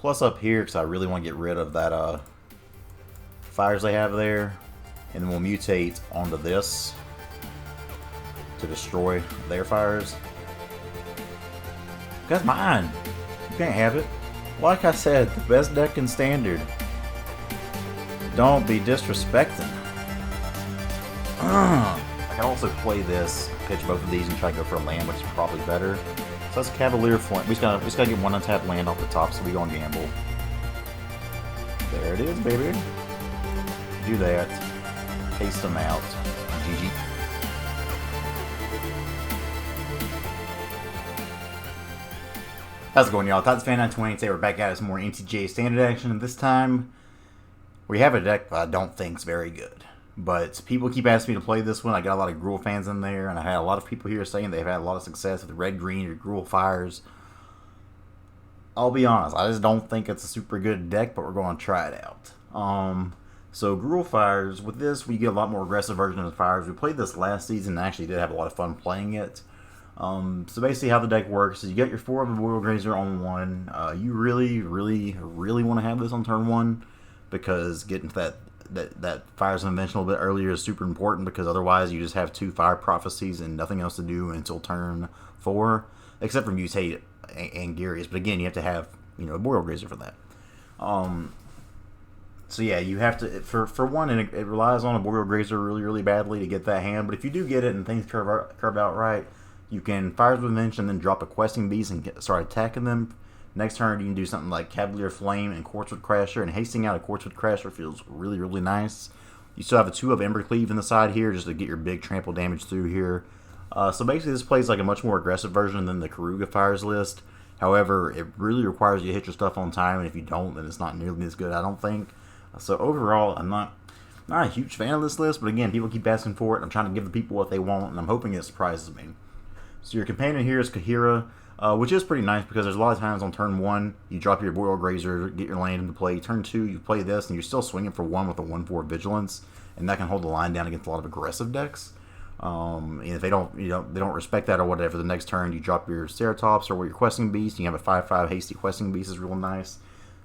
Plus up here, because I really want to get rid of that fires they have there. And then we'll mutate onto this to destroy their fires. That's mine. You can't have it. Like I said, the best deck in Standard. Don't be disrespecting. I can also play this, pitch both of these, and try to go for a land, which is probably better. So that's Cavalier Flint. We just gotta get one untapped land off the top, so we go and gamble. There it is, baby. Do that. Taste them out. GG. How's it going, y'all? Tots Fan 920. Today we're back at some more MTGA standard action, and this time we have a deck that I don't think is very good. But people keep asking me to play this one. I got a lot of Gruul fans in there, and I had a lot of people here saying they've had a lot of success with red-green or Gruul Fires. I'll be honest, I just don't think it's a super good deck, but we're going to try it out. So Gruul Fires, with this we get a lot more aggressive version of the Fires. We played this last season and actually did have a lot of fun playing it. So basically how the deck works is you get your 4 Arboreal Grazer on 1. You really want to have this on turn 1 because getting to that Fires of Invention a little bit earlier is super important, because otherwise you just have 2 Fire Prophecies and nothing else to do until turn 4, except for Mutate and Garius. But again, you have to have, you know, Arboreal Grazer for that. So yeah, you have to, for one, and it relies on Arboreal Grazer really badly to get that hand, but if you do get it and things curve out right, you can Fires of Invention, then drop a Questing Beast and start attacking them. Next turn, you can do something like Cavalier Flame and Quartzwood Crasher, and hasting out a Quartzwood Crasher feels really nice. You still have a 2 of Embercleave in the side here just to get your big trample damage through here. So basically, this plays like a much more aggressive version than the Kaheera Fires list. However, it really requires you to hit your stuff on time, and if you don't, then it's not nearly as good, I don't think. So overall, I'm not a huge fan of this list, but again, people keep asking for it. I'm trying to give the people what they want, and I'm hoping it surprises me. So your companion here is Kaheera, which is pretty nice because there's a lot of times on turn 1, you drop your Arboreal Grazer, get your land into play. Turn 2, you play this, and you're still swinging for 1 with a 1/4 Vigilance, and that can hold the line down against a lot of aggressive decks. And if they don't respect that or whatever, the next turn you drop your Ceratops or your Questing Beast. You have a 5/5 hasty Questing Beast is real nice.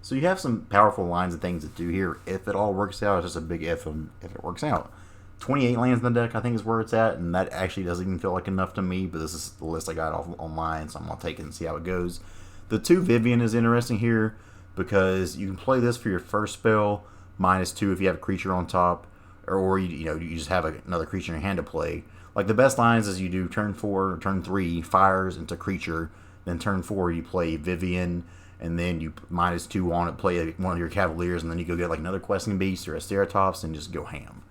So you have some powerful lines and things to do here if it all works out. It's just a big if it works out. 28 lands in the deck, I think, is where it's at, and that actually doesn't even feel like enough to me, but this is the list I got online, so I'm going to take it and see how it goes. The 2 Vivian is interesting here because you can play this for your first spell, -2 if you have a creature on top, or you just have another creature in your hand to play. Like, the best lines is you do turn 4, or turn 3, Fires into creature, then turn 4 you play Vivian, and then you -2 on it, play one of your Cavaliers, and then you go get like another Questing Beast or a Ceratops and just go ham.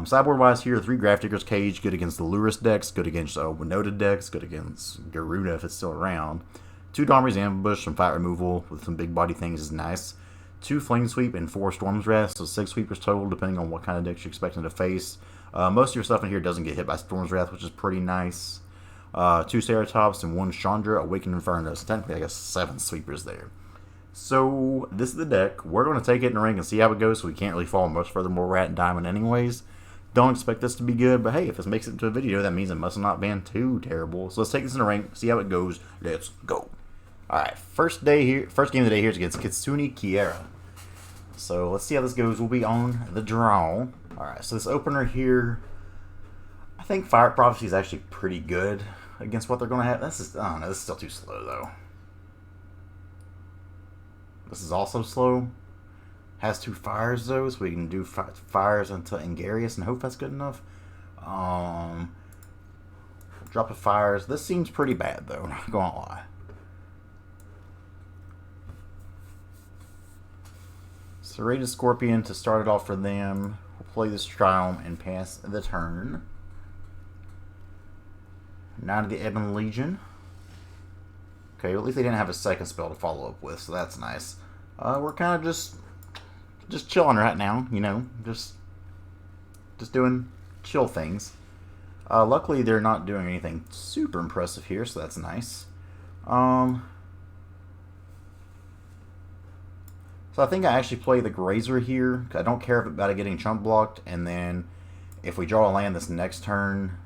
Sideboard-wise here, 3 Grafdigger's Cage, good against the Lurrus decks, good against Winota decks, good against Garuda if it's still around. 2 Domri's Ambush, some fight removal with some big body things is nice. 2 Flame Sweep and 4 Storm's Wrath, so 6 sweepers total depending on what kind of decks you're expecting to face. Most of your stuff in here doesn't get hit by Storm's Wrath, which is pretty nice. 2 Ceratops and 1 Chandra, Awakened Inferno, so technically I guess 7 sweepers there. So, this is the deck. We're going to take it in the ring and see how it goes, so we can't really fall much further more Rat and Diamond anyways. Don't expect this to be good, but hey, if this makes it into a video, that means it must have not been too terrible. So let's take this in the ring, see how it goes. Let's go. Alright, first game of the day here is against Kitsune Kaheera. So, let's see how this goes. We'll be on the draw. Alright, so this opener here, I think Fire Prophecy is actually pretty good against what they're going to have. I don't know, this is still too slow, though. This is also slow. Has 2 fires, though, so we can do fires into Ingarius and hope that's good enough. Drop the fires. This seems pretty bad, though, not gonna lie. Serrated Scorpion to start it off for them. We'll play this Triumph and pass the turn. Knight of the Ebon Legion. Okay, well, at least they didn't have a second spell to follow up with, so that's nice. We're kind of just chilling right now, you know, just doing chill things. Luckily, they're not doing anything super impressive here, so that's nice. So I think I actually play the Grazer here. I don't care about it getting chump blocked, and then if we draw a land this next turn,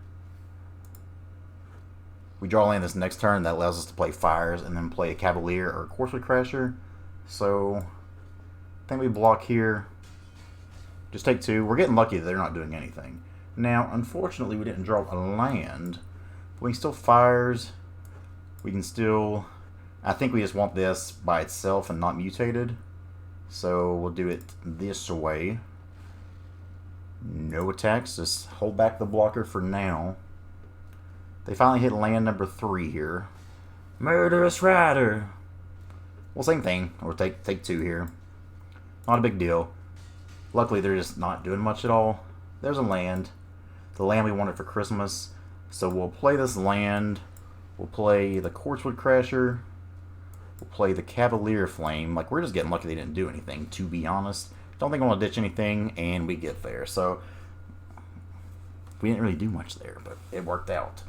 that allows us to play Fires and then play a Cavalier or a Quartzwood Crasher. So, I think we block here. Just take 2. We're getting lucky that they're not doing anything. Now, unfortunately, we didn't draw a land. But we can still fires. We can still... I think we just want this by itself and not mutated. So, we'll do it this way. No attacks. Just hold back the blocker for now. They finally hit land number 3 here. Murderous Rider! Well, same thing. Or take 2 here. Not a big deal. Luckily, they're just not doing much at all. There's a land. The land we wanted for Christmas. So we'll play this land. We'll play the Quartzwood Crasher. We'll play the Cavalier Flame. Like, we're just getting lucky they didn't do anything, to be honest. Don't think I want to ditch anything, and we get there. So, we didn't really do much there, but it worked out.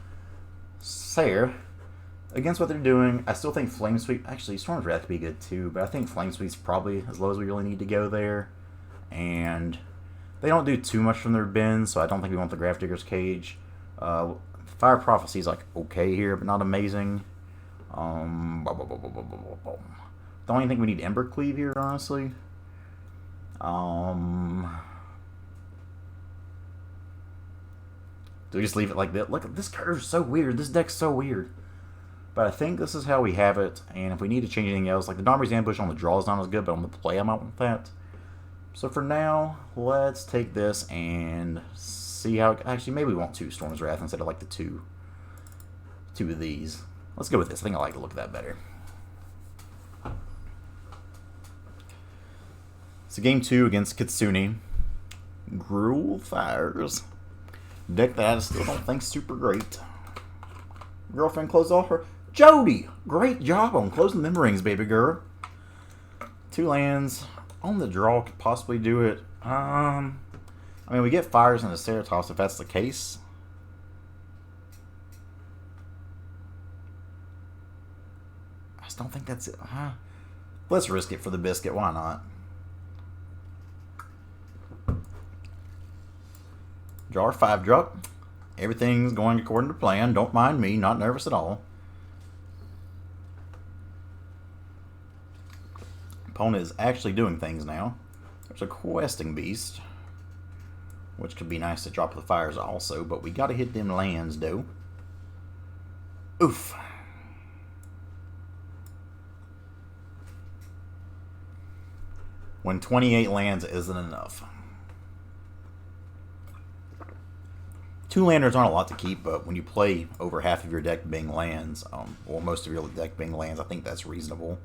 So, against what they're doing, I still think Flame Sweep... Actually, Storm's Wrath could be good, too, but I think Flame Sweep's probably as low as we really need to go there. And they don't do too much from their bin, so I don't think we want the Grafdigger's Cage. Fire Prophecy's like okay here, but not amazing. Don't even think we need Ember Cleave here, honestly. Do we just leave it like that? Look, this curve's so weird. This deck's so weird. But I think this is how we have it. And if we need to change anything else, like the Domri's Ambush on the draw is not as good, but on the play I might want that. So for now, let's take this and see how... Actually, maybe we want 2 Storm's Wrath instead of like the 2 of these. Let's go with this. I think I like the look of that better. So game 2 against Kitsune. Gruul Fires. Deck that I still don't think super great. Girlfriend closed off her... Jody! Great job on closing them rings, baby girl. 2 lands... On the draw, could possibly do it. I mean, we get Fires into Ceratops if that's the case. I just don't think that's it. Let's risk it for the biscuit. Why not? Draw 5-drop. Everything's going according to plan. Don't mind me. Not nervous at all. Opponent is actually doing things now. There's a Questing Beast, which could be nice to drop the fires also, but we gotta hit them lands, though. Oof. When 28 lands isn't enough. 2 landers aren't a lot to keep, but when you play over half of your deck being lands, or most of your deck being lands, I think that's reasonable.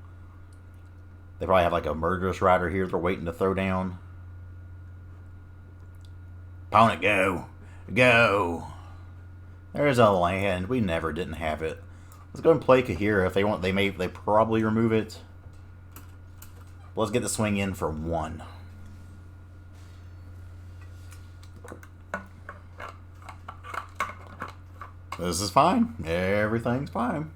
They probably have like a Murderous Rider here they're waiting to throw down. Opponent, go. Go. There's a land. We never didn't have it. Let's go and play Kaheera. If they want, they probably remove it. Let's get the swing in for 1. This is fine. Everything's fine.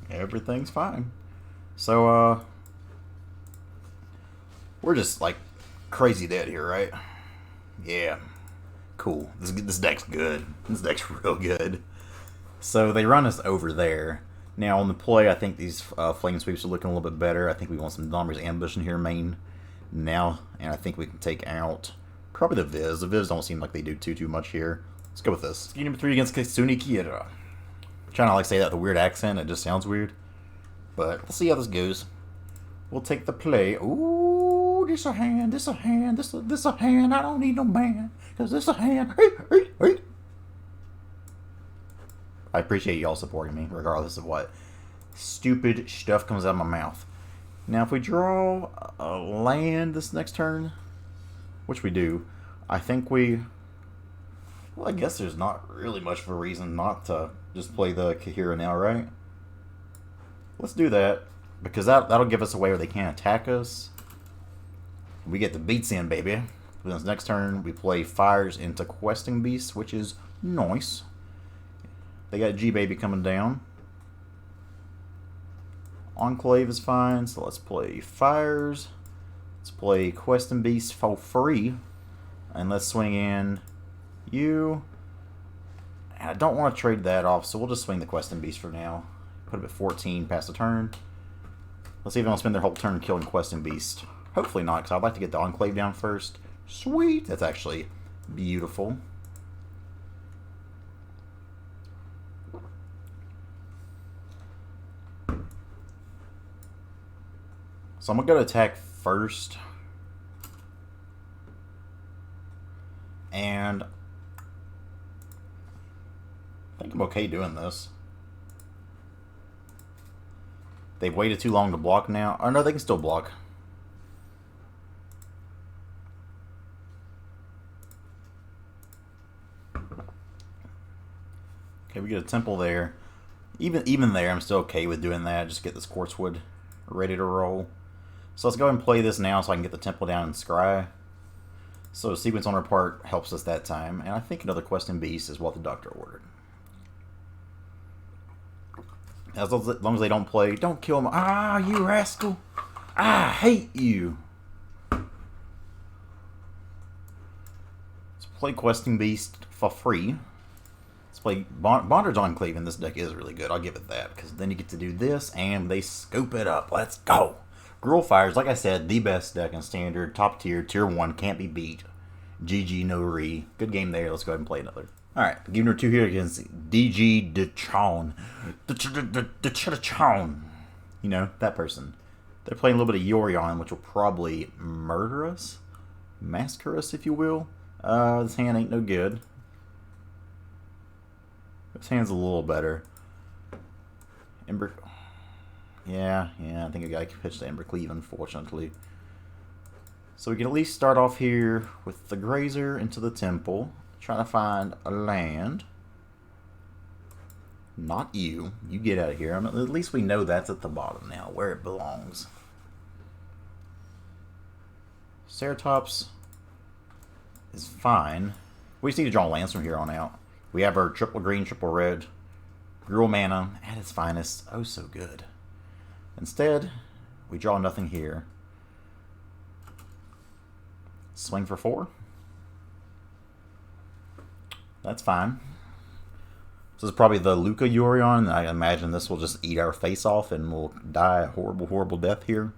Everything's fine. So, we're just, like, crazy dead here, right? Yeah. Cool. This deck's good. This deck's real good. So, they run us over there. Now, on the play, I think these Flame Sweeps are looking a little bit better. I think we want some Domri's Ambush in here main now. And I think we can take out probably the Viz. The Viz don't seem like they do too much here. Let's go with this. Game number 3 against Kitsune Kaheera. Trying to, like, say that with a weird accent. It just sounds weird. But let's see how this goes. We'll take the play. Ooh, this a hand, this a hand, this a hand. I don't need no man, cause this a hand. Hey, hey, hey. I appreciate y'all supporting me, regardless of what stupid stuff comes out of my mouth. Now, if we draw a land this next turn, which we do, I think we... Well, I guess there's not really much of a reason not to just play the Kaheera now, right? Let's do that, because that'll give us a way where they can't attack us. We get the beats in, baby. This next turn, we play Fires into Questing Beasts, which is nice. They got G-Baby coming down. Enclave is fine, so let's play Fires. Let's play Questing Beasts for free. And let's swing in you. And I don't want to trade that off, so we'll just swing the Questing Beast for now. Put it at 14 past the turn. Let's see if they don't spend their whole turn killing Questing Beast. Hopefully not, because I'd like to get the Enclave down first. Sweet! That's actually beautiful. So I'm going to go to attack first. And I think I'm okay doing this. They've waited too long to block now. Oh no, they can still block. Okay, we get a temple there. Even there, I'm still okay with doing that. Just get this quartzwood ready to roll. So let's go ahead and play this now so I can get the temple down and scry. So sequence on our part helps us that time. And I think another Questing Beast is what the doctor ordered. As long as they don't play, don't kill them. Ah, you rascal! I hate you! Let's play Questing Beast for free. Let's play Bondage Enclave in this deck is really good. I'll give it that. Because then you get to do this and they scoop it up. Let's go! Gruul Fires, like I said, the best deck in Standard. Top tier, tier 1, can't be beat. GG, no re. Good game there. Let's go ahead and play another. Alright, game number 2 here against DG DeChawn. DeChawn. You know, that person. They're playing a little bit of Yorion, which will probably murder us. Massacre us, if you will. This hand ain't no good. This hand's a little better. Ember. Yeah, I think I got to pitch the Embercleave, unfortunately. So we can at least start off here with the Grazer into the temple. Trying to find a land. Not you. You get out of here. At least we know that's at the bottom now, where it belongs. Ceratops is fine. We just need to draw lands from here on out. We have our triple green, triple red. Gruul mana at its finest. Oh, so good. Instead, we draw nothing here. Swing for 4. That's fine. This is probably the Lukka Yorion. I imagine this will just eat our face off and we'll die a horrible, horrible death here.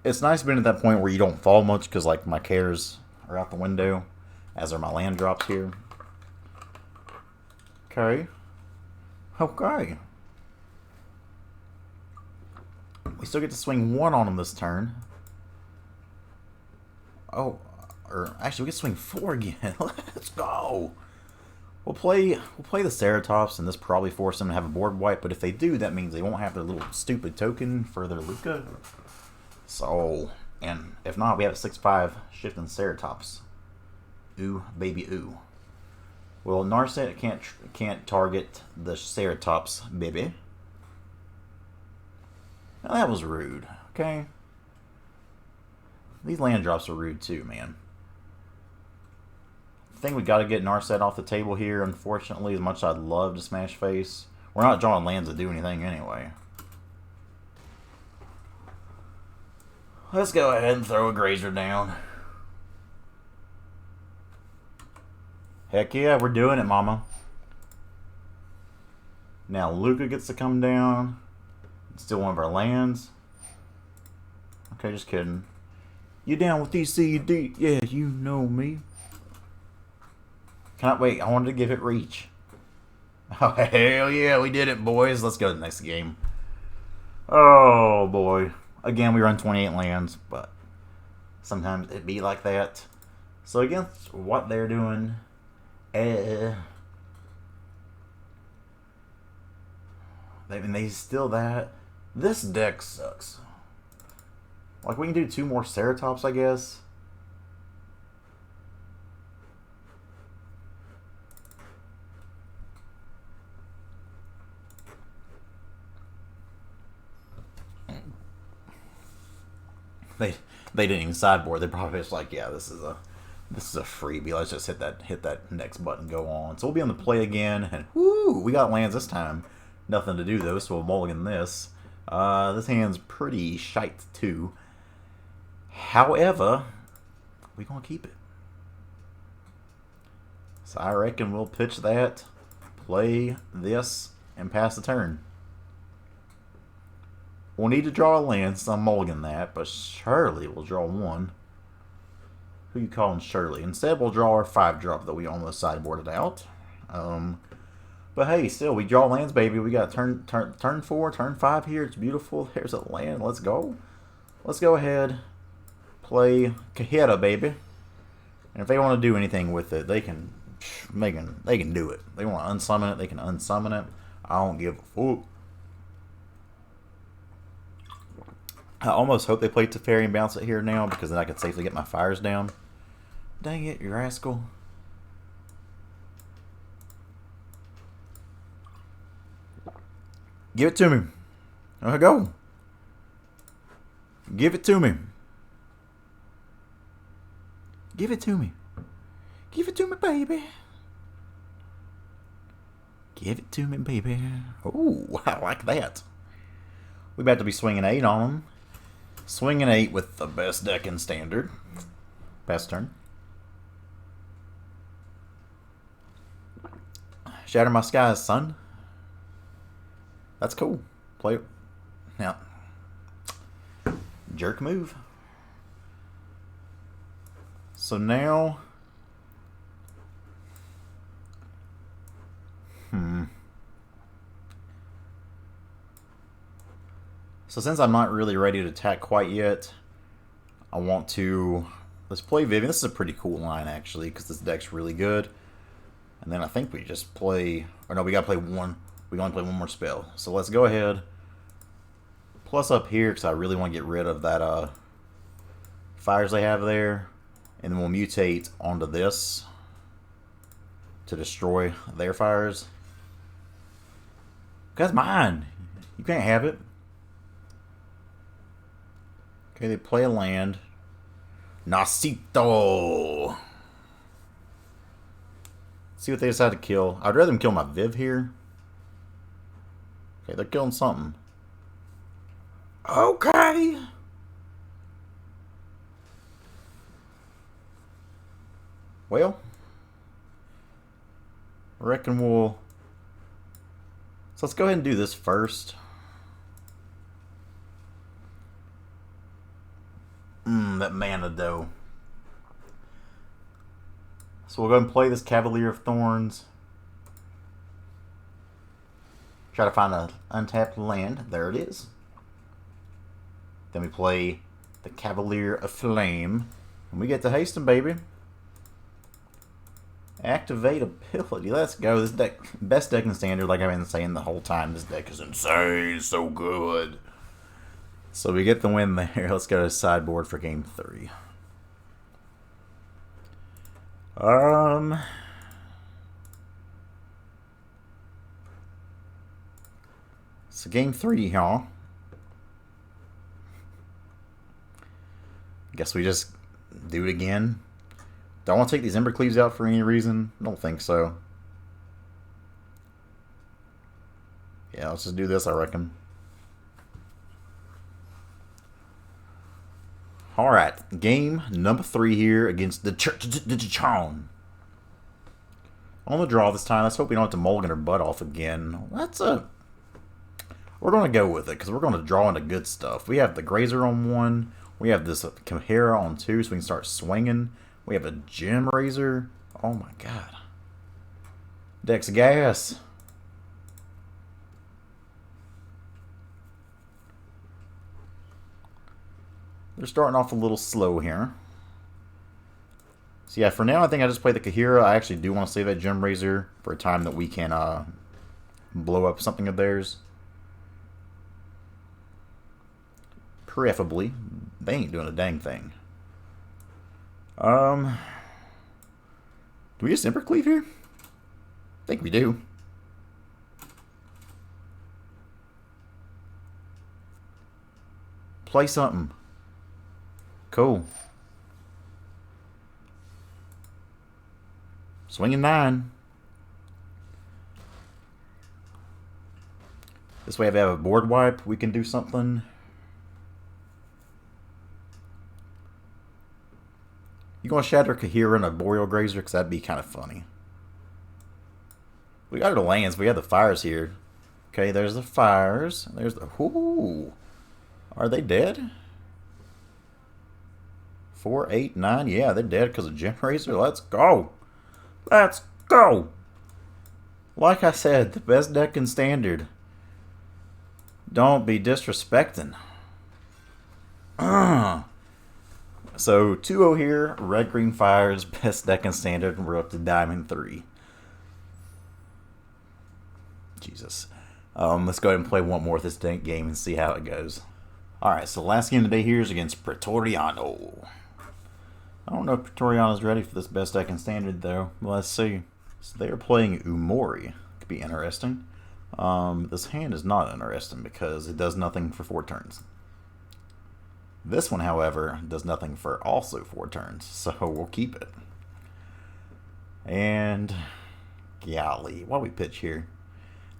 It's nice being at that point where you don't fall much because like my cares are out the window, as are my land drops here. Okay. Okay. We still get to swing 1 on them this turn. Oh, or actually we get to swing 4 again. Let's go. We'll play the Ceratops, and this probably forces them to have a board wipe, but if they do, that means they won't have their little stupid token for their Lukka. So, and if not, we have a 6/5 Shifting Ceratops. Ooh, baby, ooh. Well, Narset can't target the Ceratops, baby. Now that was rude, okay? These land drops are rude too, man. I think we got to get Narset off the table here, unfortunately, as much as I'd love to smash face. We're not drawing lands that do anything anyway. Let's go ahead and throw a Grazer down. Heck yeah, we're doing it, mama. Now Lukka gets to come down. It's still one of our lands. Okay, just kidding. You down with DCD? Yeah, you know me. Can't wait. I wanted to give it reach. Oh, hell yeah, we did it, boys. Let's go to the next game. Oh, boy. Again, we run 28 lands, but sometimes it be like that. So against what they're doing, they still that. This deck sucks. Like, we can do 2 more Ceratops, I guess. They didn't even sideboard. They probably just like, yeah, this is a freebie. Let's just hit that next button, go on. So we'll be on the play again, and whoo, we got lands this time. Nothing to do though, so we'll mulligan this. This hand's pretty shite too. However, we're gonna keep it. So I reckon we'll pitch that, play this, and pass the turn. We'll need to draw a land, so I'm mulliganing that, but surely we'll draw one. Who you calling Shirley? Instead, we'll draw our 5-drop that we almost sideboarded out. But hey, still, we draw lands, baby. We got turn 4, turn 5 here. It's beautiful. There's a land. Let's go. Let's go ahead. Play Kaheera, baby. And if they want to do anything with it, they can do it. They want to unsummon it, they can unsummon it. I don't give a fuck. I almost hope they play Teferi and bounce it here now, because then I can safely get my fires down. Dang it, you rascal. Give it to me. There we go. Give it to me. Give it to me. Give it to me, baby. Give it to me, baby. Oh, I like that. We about to be swinging 8 on them. Swinging 8 with the best deck in Standard. Best turn. Shatter my skies, son. That's cool. Play it. Now. Jerk move. So now. So since I'm not really ready to attack quite yet, I want to... Let's play Vivian. This is a pretty cool line, actually, because this deck's really good. And then I think we just play... Or no, we gotta play one... We gotta play one more spell. So let's go ahead. Plus up here, because I really want to get rid of that fires they have there. And then we'll mutate onto this to destroy their fires. That's mine. You can't have it. Okay, they play a land. Nasito. See what they decide to kill. I'd rather them kill my Viv here. Okay, they're killing something. Okay. Well, I reckon we'll... So let's go ahead and do this first. That mana, though. So we'll go and play this Cavalier of Thorns. Try to find an untapped land. There it is. Then we play the Cavalier of Flame. And we get to haste him, baby. Activate ability. Let's go. This deck, best deck in Standard, like I've been saying the whole time. This deck is insane. So good. So we get the win there. Let's go to sideboard for game 3. So game 3, y'all. Guess we just do it again. Do I want to take these Ember Cleaves out for any reason? I don't think so. Yeah, let's just do this, I reckon. Alright, game number 3 here against the Chon. On the draw this time. Let's hope we don't have to mulligan our butt off again. We're going to go with it, because we're going to draw into good stuff. We have the Grazer on 1. We have this Kaheera on 2, so we can start swinging. We have a Gemrazer. Oh my god. Deck's gas. They're starting off a little slow here. So yeah, for now I think I just play the Kaheera. I actually do want to save that Gemrazer for a time that we can blow up something of theirs. Preferably. They ain't doing a dang thing. Do we just Ember Cleave here? I think we do. Play something. Cool. Swinging 9. This way if I have a board wipe, we can do something. You gonna shatter Kaheera and Arboreal Grazer? Because that'd be kind of funny. We got the lands. We have the fires here. Okay, there's the fires. There's the... Ooh. Are they dead? 4, 8, 9. Yeah, they're dead because of Gemrazer. Let's go. Let's go. Like I said, the best deck in Standard. Don't be disrespecting. So 2-0 here. Red Green Fires. Best deck in Standard. And we're up to Diamond 3. Jesus. Let's go ahead and play one more of this game and see how it goes. Alright, so the last game today here is against Praetoriano. I don't know if Praetoriano's ready for this best deck in Standard, though. Let's see. So they're playing Umori. Could be interesting. This hand is not interesting because it does nothing for 4 turns. This one, however, does nothing for also 4 turns, so we'll keep it. And golly, what do we pitch here?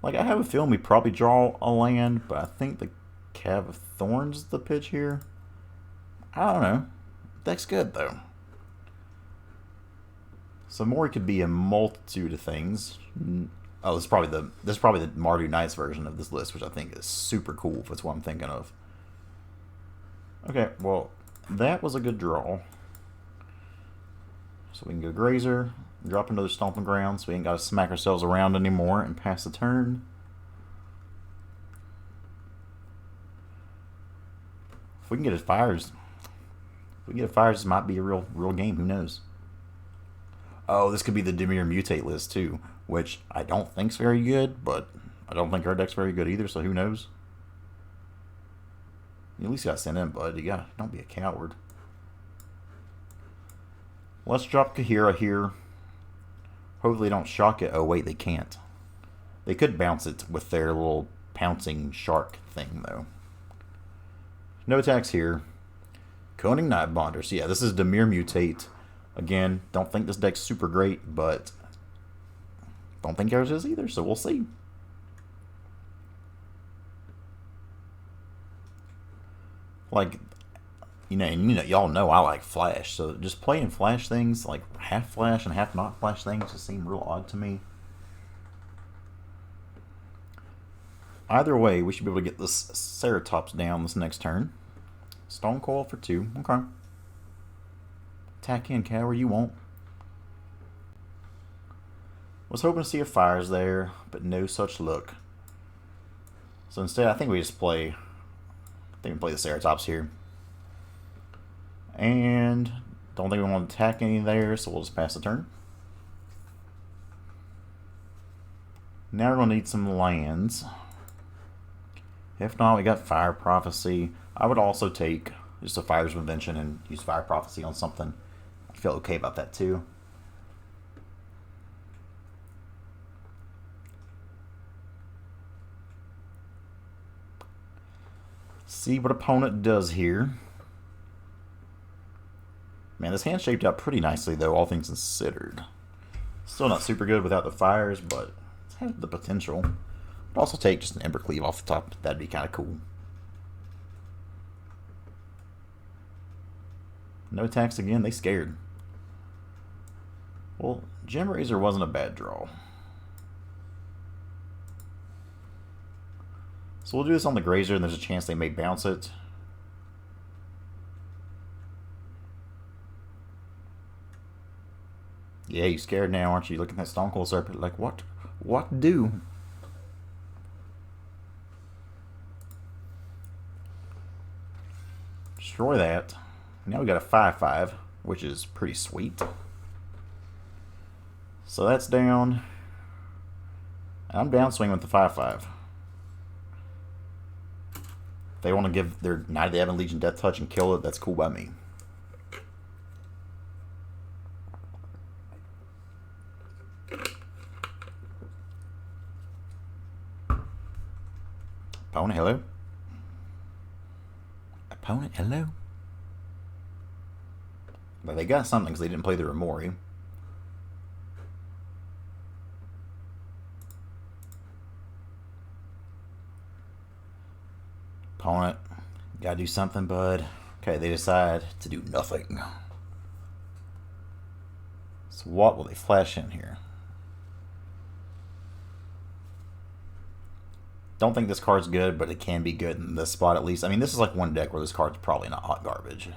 Like, I have a feeling we probably draw a land, but I think the Cave of Thorns is the pitch here. I don't know. Deck's good, though. So Mori could be a multitude of things. Oh, this is probably the Mardu Knights version of this list, which I think is super cool, if that's what I'm thinking of. Okay, well, that was a good draw. So we can go Grazer, drop another Stomping Ground, so we ain't got to smack ourselves around anymore and pass the turn. If we can get a Fires, this might be a real game. Who knows? Oh, this could be the Dimir Mutate list too, which I don't think's very good, but I don't think our deck's very good either. So who knows? You at least got sent in, bud. Don't be a coward. Let's drop Kaheera here. Hopefully they don't shock it. Oh wait, they can't. They could bounce it with their little pouncing shark thing though. No attacks here. Koning Nightbonder. So yeah, this is Dimir Mutate. Again, don't think this deck's super great, but don't think ours is either, so we'll see. Like, y'all know I like Flash, so just playing Flash things, like half Flash and half not Flash things, just seem real odd to me. Either way, we should be able to get this Ceratops down this next turn. Stone Coil for 2. Okay. Attack in, Kaheera, you won't. Was hoping to see a Fires there, but no such luck. So instead, I think we just play. I think we play the Ceratops here. And don't think we want to attack any there, so we'll just pass the turn. Now we're going to need some lands. If not, we got Fire Prophecy. I would also take just a Fires of Invention and use Fire Prophecy on something. I feel okay about that too. See what opponent does here. Man, this hand shaped out pretty nicely though, all things considered. Still not super good without the Fires, but it has the potential. I'd also take just an Embercleave off the top. That'd be kind of cool. No attacks again. They scared. Well, Gemrazer wasn't a bad draw. So we'll do this on the Grazer, and there's a chance they may bounce it. Yeah, you scared now, aren't you? Looking at that Stone Cold Serpent like, what? What do? Destroy that. Now we got a 5/5, which is pretty sweet. So that's down. I'm downswing with the 5/5. If they want to give their Knight of the Ebon Legion Death Touch and kill it, that's cool by me. Opponent, hello? Opponent, hello? But they got something because they didn't play the Remori. Opponent, gotta do something, bud. Okay, they decide to do nothing. So what will they flash in here? Don't think this card's good, but it can be good in this spot at least. I mean, this is like one deck where this card's probably not hot garbage.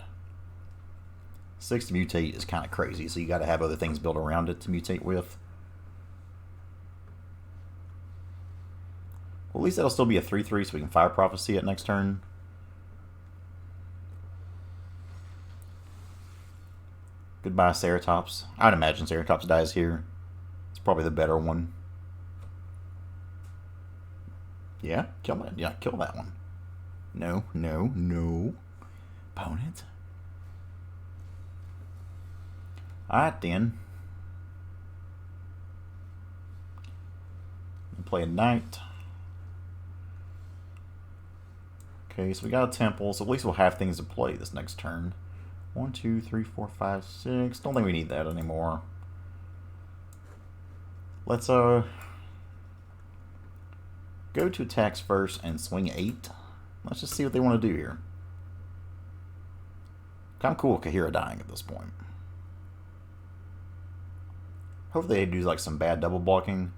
6 to mutate is kind of crazy, so you got to have other things built around it to mutate with. Well, at least that'll still be a 3/3, so we can Fire Prophecy it next turn. Goodbye, Ceratops. I'd imagine Ceratops dies here. It's probably the better one. Yeah, kill that. Yeah, kill that one. No, no, no. Opponent. Alright then. Play a knight. Okay, so we got a temple, so at least we'll have things to play this next turn. 1, 2, 3, 4, 5, 6. Don't think we need that anymore. Let's go to attacks first and swing 8. Let's just see what they want to do here. Kind of cool Kaheera dying at this point. Hopefully they do like some bad double blocking.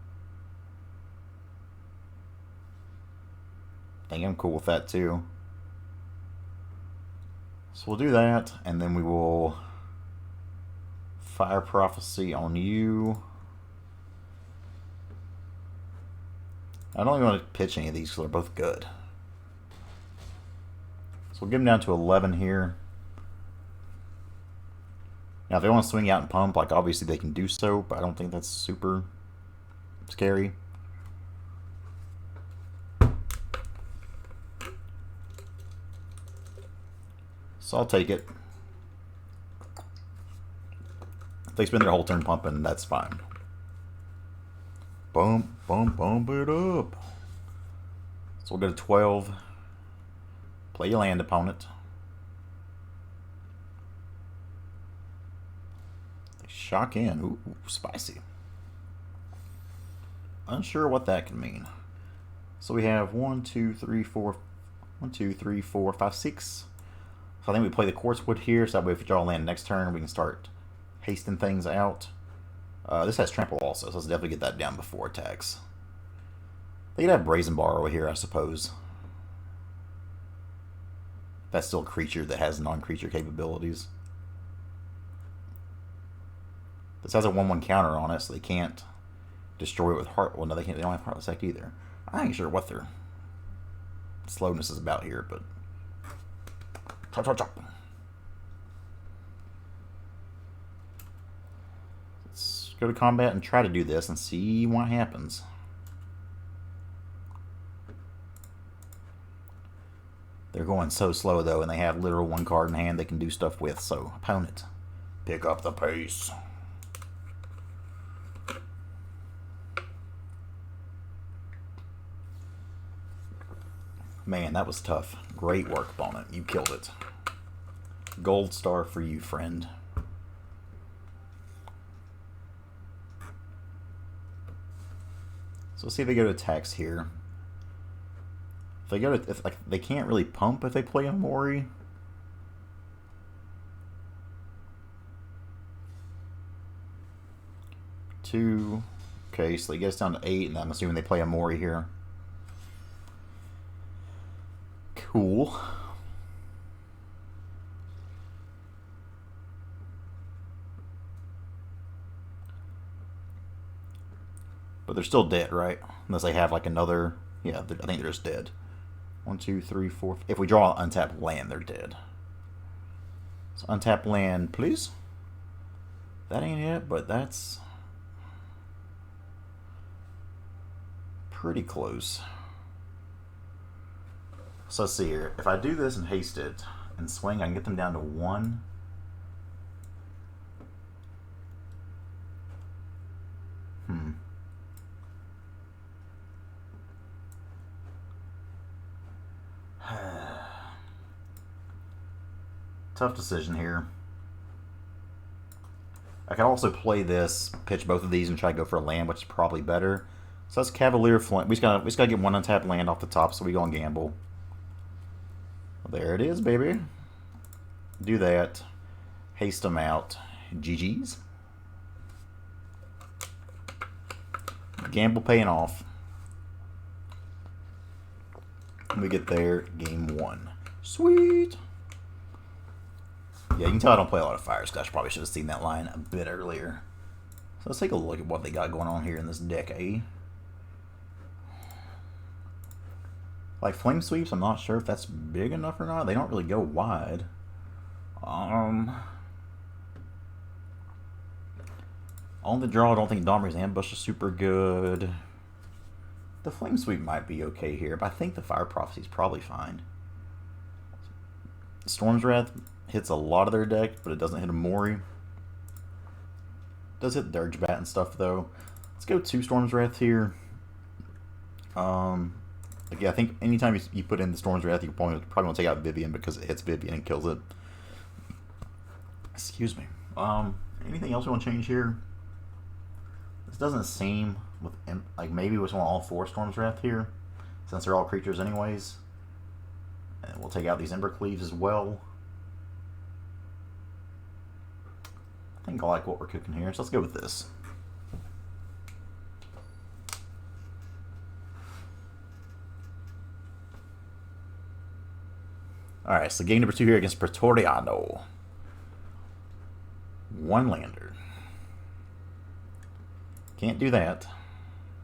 I think I'm cool with that too. So we'll do that, and then we will Fire Prophecy on you. I don't even want to pitch any of these because they're both good. So we'll get them down to 11 here. Now if they want to swing out and pump, like obviously they can do so, but I don't think that's super scary. So I'll take it. If they spend their whole turn pumping, that's fine. Bump, bump, bump it up. So we'll go to 12. Play your land, opponent. They shock in. Ooh, spicy. Unsure what that can mean. So we have 1, 2, 3, 4, 1, 2, 3, 4, 5, 6. So I think we play the Quartzwood here, so that way if we draw land next turn, we can start hasting things out. This has trample also, so let's definitely get that down before attacks. They could have Brazen Borrow here, I suppose. That's still a creature that has non-creature capabilities. This has a 1/1 counter on it, so they can't destroy it with Heart. Well, no, they can't. They don't have Heartless Act either. I ain't sure what their slowness is about here, but chop, chop, chop. Let's go to combat and try to do this and see what happens. They're going so slow though, and they have literal 1 card in hand they can do stuff with. So opponent, pick up the pace. Man, that was tough. Great work, opponent. You killed it. Gold star for you, friend. So let's see if they go to attacks here. If they go to, like, they can't really pump if they play a Mori. Two. Okay, so they get us down to 8, and I'm assuming they play a Mori here. Cool. But they're still dead, right? Unless they have like another... Yeah, I think they're just dead. 1, 2, 3, 4... If we draw an untapped land, they're dead. So untapped land, please. That ain't it, but that's... pretty close. So let's see here. If I do this and haste it and swing, I can get them down to 1. Tough decision here. I can also play this, pitch both of these, and try to go for a land, which is probably better. So that's Cavalier Flint. We just gotta get 1 untapped land off the top, so we go and gamble. There it is, baby. Do that. Haste them out. GG's. Gamble paying off. We get there, game 1. Sweet! Yeah, you can tell I don't play a lot of Fires, because I probably should have seen that line a bit earlier. So let's take a look at what they got going on here in this deck, eh? Like Flame Sweeps, I'm not sure if that's big enough or not. They don't really go wide. On the draw, I don't think Dimir's Ambush is super good. The Flame Sweep might be okay here, but I think the Fire Prophecy is probably fine. Storm's Wrath hits a lot of their deck, but it doesn't hit a Mori. Does hit Dirge Bat and stuff, though. Let's go 2 Storm's Wrath here. Yeah, I think anytime you put in the Storm's Wrath, you probably want to take out Vivian because it hits Vivian and kills it. Excuse me. Anything else you want to change here? This doesn't seem like maybe we just want all 4 Storm's Wrath here, since they're all creatures anyways. And we'll take out these Ember Cleaves as well. I think I like what we're cooking here, so let's go with this. Alright, so game number 2 here against Praetoriano. 1 lander. Can't do that.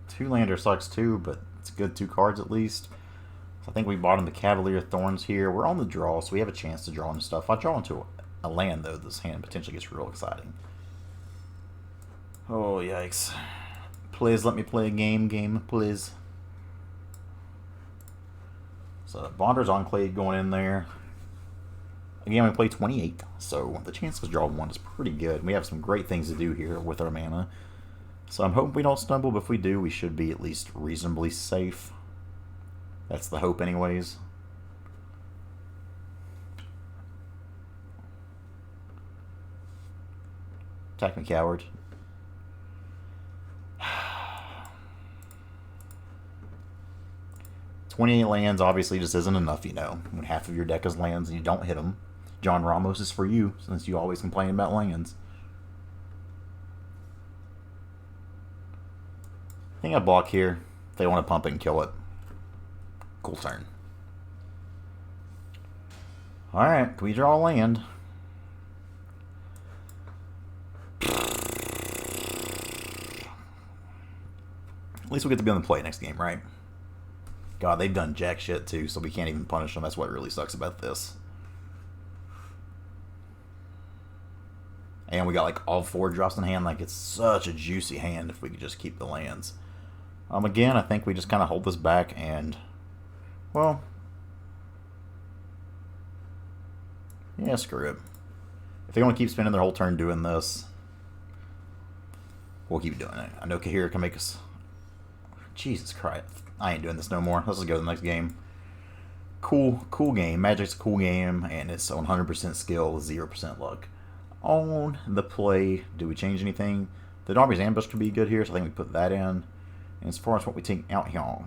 2 lander sucks too, but it's good 2 cards at least. So I think we bought him the Cavalier Thorns here. We're on the draw, so we have a chance to draw into stuff. If I draw into a land, though, this hand potentially gets real exciting. Oh, yikes. Please let me play a game, please. So, Bonder's Enclave going in there. Again, we play 28, so the chance to draw 1 is pretty good. We have some great things to do here with our mana. So I'm hoping we don't stumble, but if we do, we should be at least reasonably safe. That's the hope anyways. Attack me, coward. 28 lands obviously just isn't enough, you know. When half of your deck is lands and you don't hit them. John Ramos is for you, since you always complain about lands. I think I block here. If they want to pump it and kill it. Cool turn. Alright, can we draw a land? At least we'll get to be on the play next game, right? God, they've done jack shit too, so we can't even punish them. That's what really sucks about this. And we got like all 4 drops in hand. Like, it's such a juicy hand if we could just keep the lands. Again, I think we just kind of hold this back and, well, yeah, screw it. If they want to keep spending their whole turn doing this, we'll keep doing it. I know Kaheera can make us... Jesus Christ. I ain't doing this no more. Let's just go to the next game. Cool game. Magic's a cool game, and it's 100% skill, 0% luck. On the play, do we change anything? The Dimir's Ambush could be good here, so I think we put that in. And as far as what we take out here, I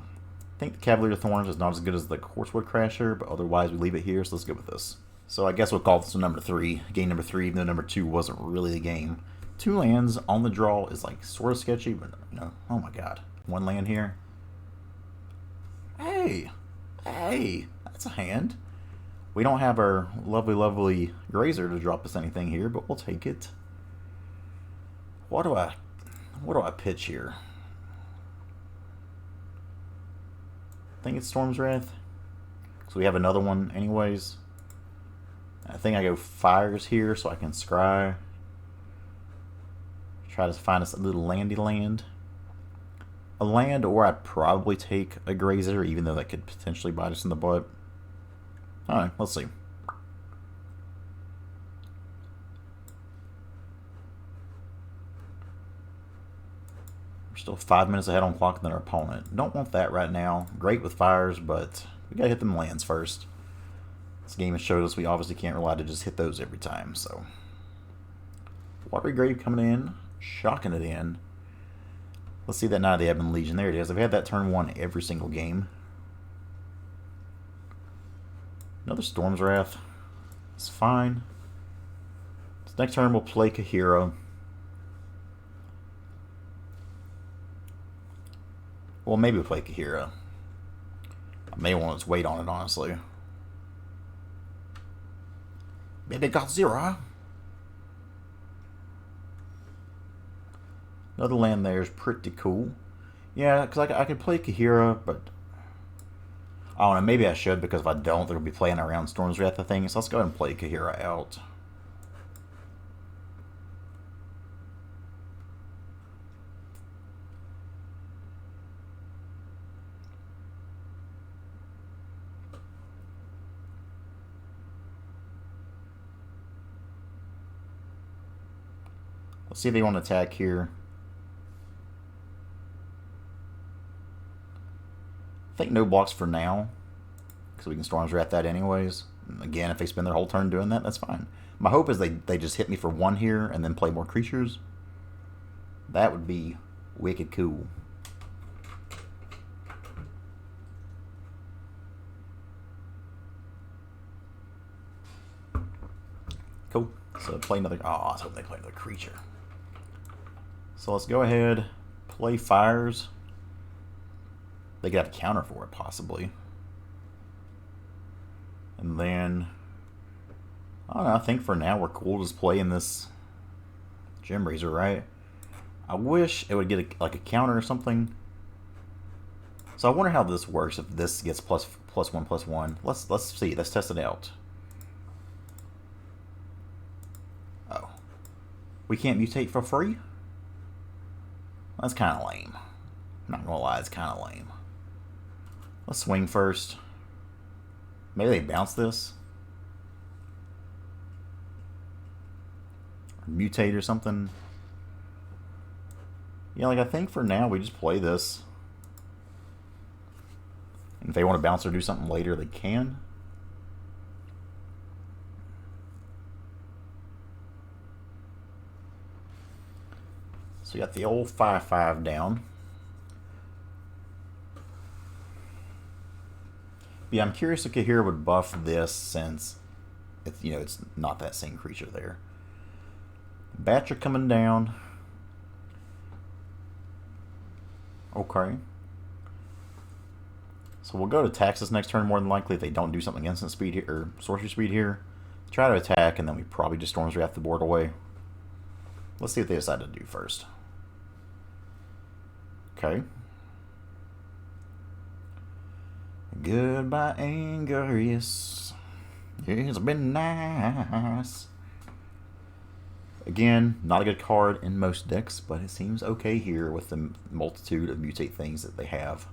think the Cavalier Thorns is not as good as the Quartzwood Crasher, but otherwise we leave it here, so let's go with this. So I guess we'll call this number 3. Game number 3, even though number 2 wasn't really the game. 2 lands on the draw is like sort of sketchy, but you know, oh my god. 1 land here. Hey, that's a hand. We don't have our lovely Grazer to drop us anything here, but we'll take it. What do I pitch here? I think it's Storm's Wrath. So we have another one anyways. I think I go Fires here so I can scry. Try to find us a little landy land. A land, or I'd probably take a Grazer, even though that could potentially bite us in the butt. Alright, let's see. We're still 5 minutes ahead on clock than our opponent. Don't want that right now. Great with Fires, but we gotta hit them lands first. This game has showed us we obviously can't rely to just hit those every time, so. Watery Grave coming in, shocking it in. Let's see that Knight of the Ebon Legion. There it is. I've had that turn 1 every single game. Another Storm's Wrath. It's fine. So next turn we'll play Kaheera. Well, maybe we'll play Kaheera. may want its weight on it, honestly. Baby Godzilla. Another land there is pretty cool. Yeah, because I could play Kaheera, but I don't know, maybe I should, because if I don't, they'll be playing around Storm's Wrath, I think. So let's go ahead and play Kaheera out. Let's see if they want to attack here. I think no blocks for now, because we can Storm's Wrath that anyways. And again, if they spend their whole turn doing that, that's fine. My hope is they just hit me for one here and then play more creatures. That would be wicked cool. Cool. So play another... Oh, I was hoping they play another creature. So let's go ahead, play Fires. They could have a counter for it, possibly. And then, I don't know, I think for now we're cool just playing this Gemrazer, right? I wish it would get like a counter or something. So I wonder how this works if this gets +1/+1. Let's see. Let's test it out. Oh. We can't mutate for free? That's kind of lame. I'm not gonna lie, it's kind of lame. Let's swing first. Maybe they bounce this. Or mutate or something. Yeah, like I think for now we just play this. And if they want to bounce or do something later, they can. So we got the old 5/5 down. Yeah, I'm curious if Kaheera would buff this since it's, you know, it's not that same creature there. Bats are coming down. Okay. So we'll go to tax next turn more than likely if they don't do something instant speed here or sorcery speed here. Try to attack and then we probably just Storm's Wrath the board away. Let's see what they decide to do first. Okay. Goodbye, Angarius. It's been nice. Again, not a good card in most decks, but it seems okay here with the multitude of mutate things that they have.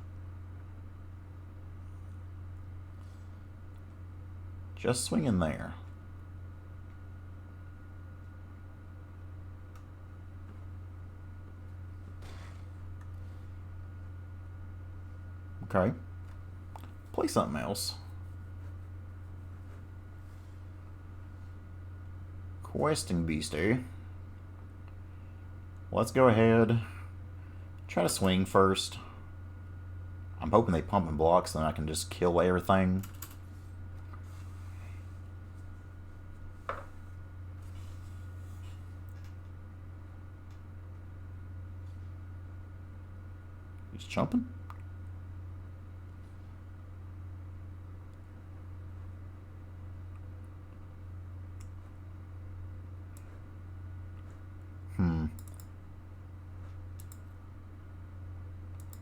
Just swing in there. Okay. Play something else. Questing Beast, eh? Let's go ahead. Try to swing first. I'm hoping they pump and block so then I can just kill everything. He's jumping.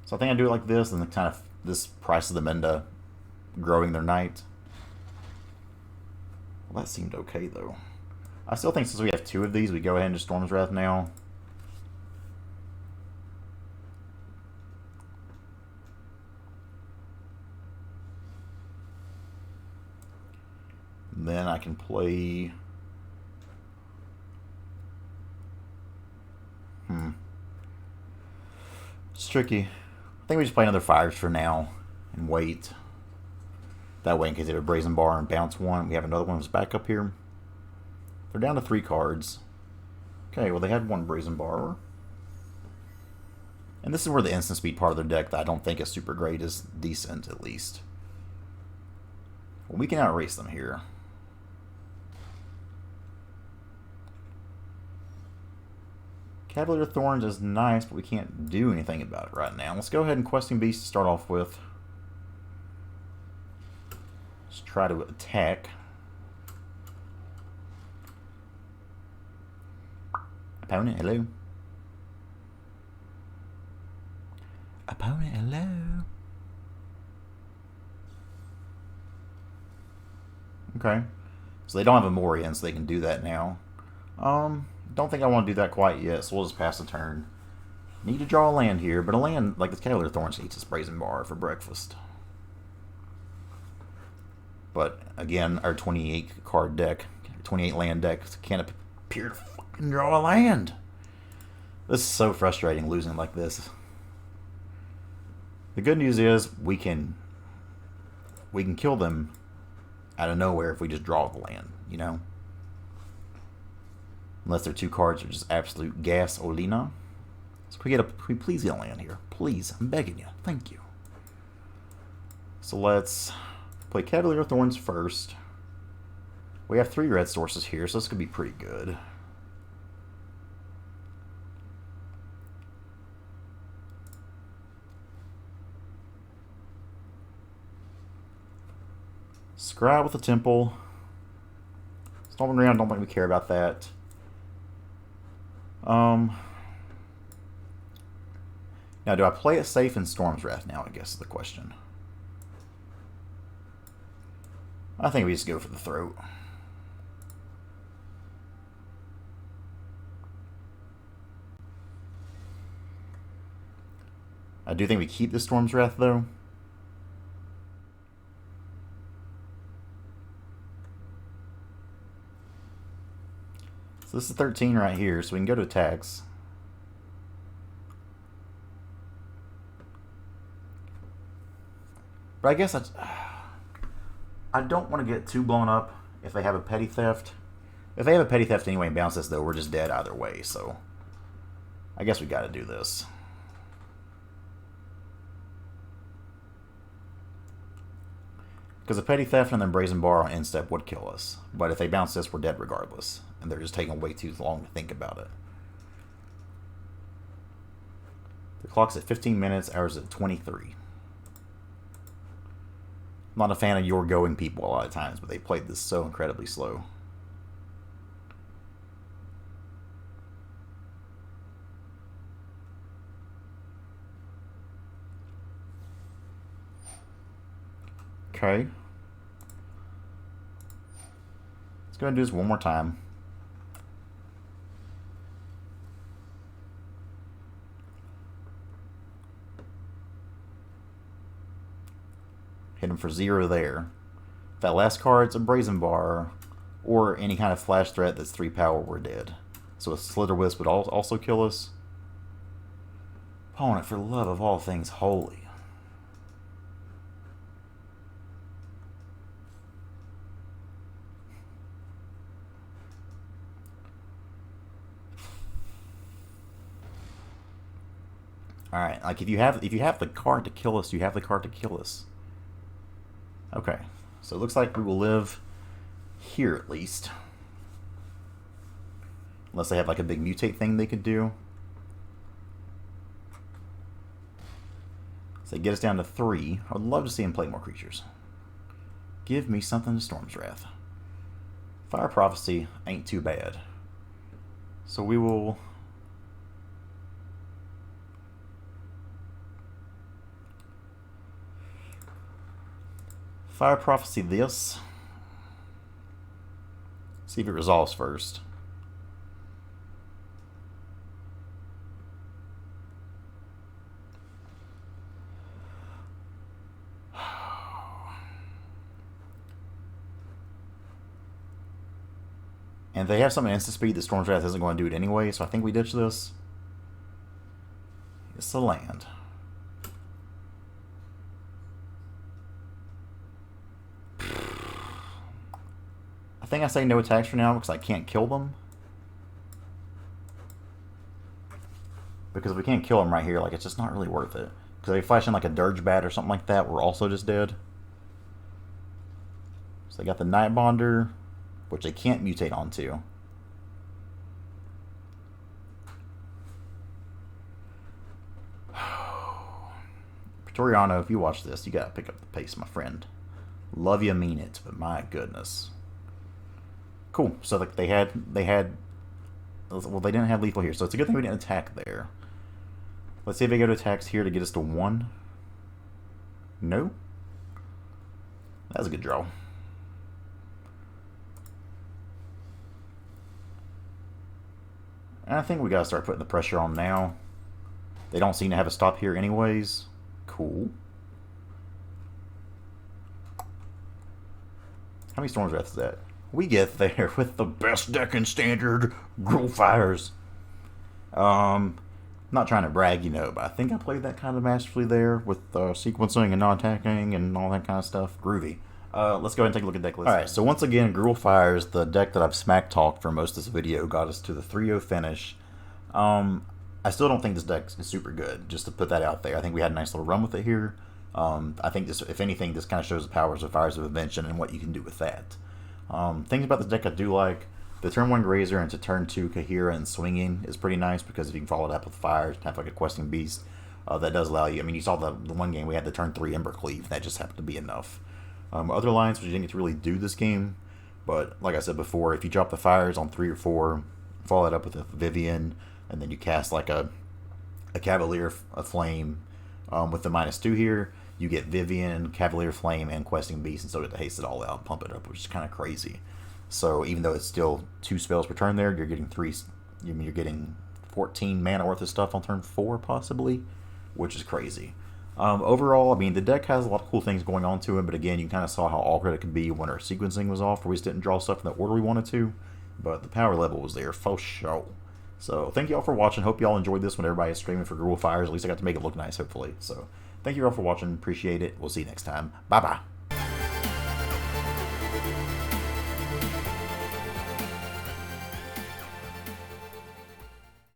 So I think I do it like this, and then kind of this prices them into growing their knight. Well, that seemed okay, though. I still think since we have two of these, we go ahead and just Storm's Wrath now. And then I can play... It's tricky. I think we just play another Fires for now and wait. That way, in case they have a Brazen Bar and bounce one, we have another one that's back up here. They're down to 3 cards. Okay, well, they had one Brazen Bar. And this is where the instant speed part of their deck that I don't think is super great is decent, at least. Well, we can outrace them here. Cavalier Thorns is nice, but we can't do anything about it right now. Let's go ahead and Questing Beast to start off with. try to attack. Opponent, hello. Opponent, hello. Okay. So they don't have a Morian, so they can do that now. Don't think I want to do that quite yet, so we'll just pass the turn. Need to draw a land here, but a land like the Kaheera Thorns eats a Brazen Bar for breakfast. But again, our 28 card deck, 28 land deck can't appear to fucking draw a land. This is so frustrating losing like this. The good news is we can kill them out of nowhere if we just draw the land, you know? Unless their 2 cards are just absolute gas Olina. So can we please get a land here? Please, I'm begging you. Thank you. So let's play Cavalier Thorns first. We have 3 red sources here, so this could be pretty good. Scry with the Temple. Storming around, don't think we care about that. Now, do I play it safe in Storm's Wrath now, I guess is the question. I think we just go for the throat. I do think we keep the Storm's Wrath, though. So this is 13 right here, so we can go to attacks. But I guess I don't want to get too blown up if they have a Petty Theft. If they have a Petty Theft anyway and bounce this, though, we're just dead either way, so I guess we got to do this. Because a Petty Theft and then Brazen Bar on end step would kill us. But if they bounce this, we're dead regardless. And they're just taking way too long to think about it. The clock's at 15 minutes, ours at 23. I'm not a fan of your going people a lot of times, but they played this so incredibly slow. Okay. Let's go ahead and do this one more time. Hit him for 0 there. If that last card's a Brazen Bar or any kind of flash threat that's 3 power, we're dead. So a Slither Wisp would also kill us. Opponent, for the love of all things holy. Alright, like if you have the card to kill us, you have the card to kill us. Okay, so it looks like we will live here at least. Unless they have like a big mutate thing they could do. So they get us down to 3. I would love to see him play more creatures. Give me something to Storm's Wrath. Fire Prophecy ain't too bad. So we will... Fire Prophecy this. See if it resolves first. And if they have something instant speed, the Storm's Wrath isn't going to do it anyway, so I think we ditch this. It's the land. I think I say no attacks for now because I can't kill them. Because if we can't kill them right here, like it's just not really worth it. Because if they flash in like a Dirge Bat or something like that, we're also just dead. So they got the Night Bonder, which they can't mutate onto. Pretoriano, if you watch this, you gotta pick up the pace, my friend. Love you, mean it, but my goodness. Cool. So like they had well, they didn't have lethal here, so it's a good thing we didn't attack there. Let's see if they go to attacks here to get us to 1. No. That was a good draw. And I think we gotta start putting the pressure on now. They don't seem to have a stop here anyways. Cool. How many Storm Wraths is that? We get there with the best deck in Standard, Gruul Fires. Not trying to brag, you know, but I think I played that kind of masterfully there with sequencing and non-attacking and all that kind of stuff. Groovy. Let's go ahead and take a look at deck list. Alright, so once again, Gruul Fires, the deck that I've smack talked for most of this video, got us to the 3-0 finish. I still don't think this deck is super good, just to put that out there. I think we had a nice little run with it here. I think this, if anything, this kind of shows the powers of Fires of Invention and what you can do with that. Things about this deck I do like. The turn 1 Grazer into turn 2 Kaheera and swinging is pretty nice because if you can follow it up with fires, have like a questing beast, that does allow you. I mean, you saw the one game we had the turn 3 Ember Cleave. That just happened to be enough. Other lines which you didn't get to really do this game, but like I said before, if you drop the fires on 3 or 4, follow that up with a Vivian, and then you cast like a Cavalier Flame with the -2 here, you get Vivian, Cavalier Flame, and Questing Beast, and so you get to haste it all out and pump it up, which is kind of crazy. So even though it's still 2 spells per turn there, you're getting 3. You're getting 14 mana worth of stuff on turn 4 possibly, which is crazy. Overall, I mean, the deck has a lot of cool things going on to it, but again, you kind of saw how awkward it could be when our sequencing was off, where we just didn't draw stuff in the order we wanted to, but the power level was there for sure. So thank you all for watching. Hope you all enjoyed this when everybody is streaming for Gruul Fires. At least I got to make it look nice, hopefully. So thank you all for watching. Appreciate it. We'll see you next time. Bye-bye.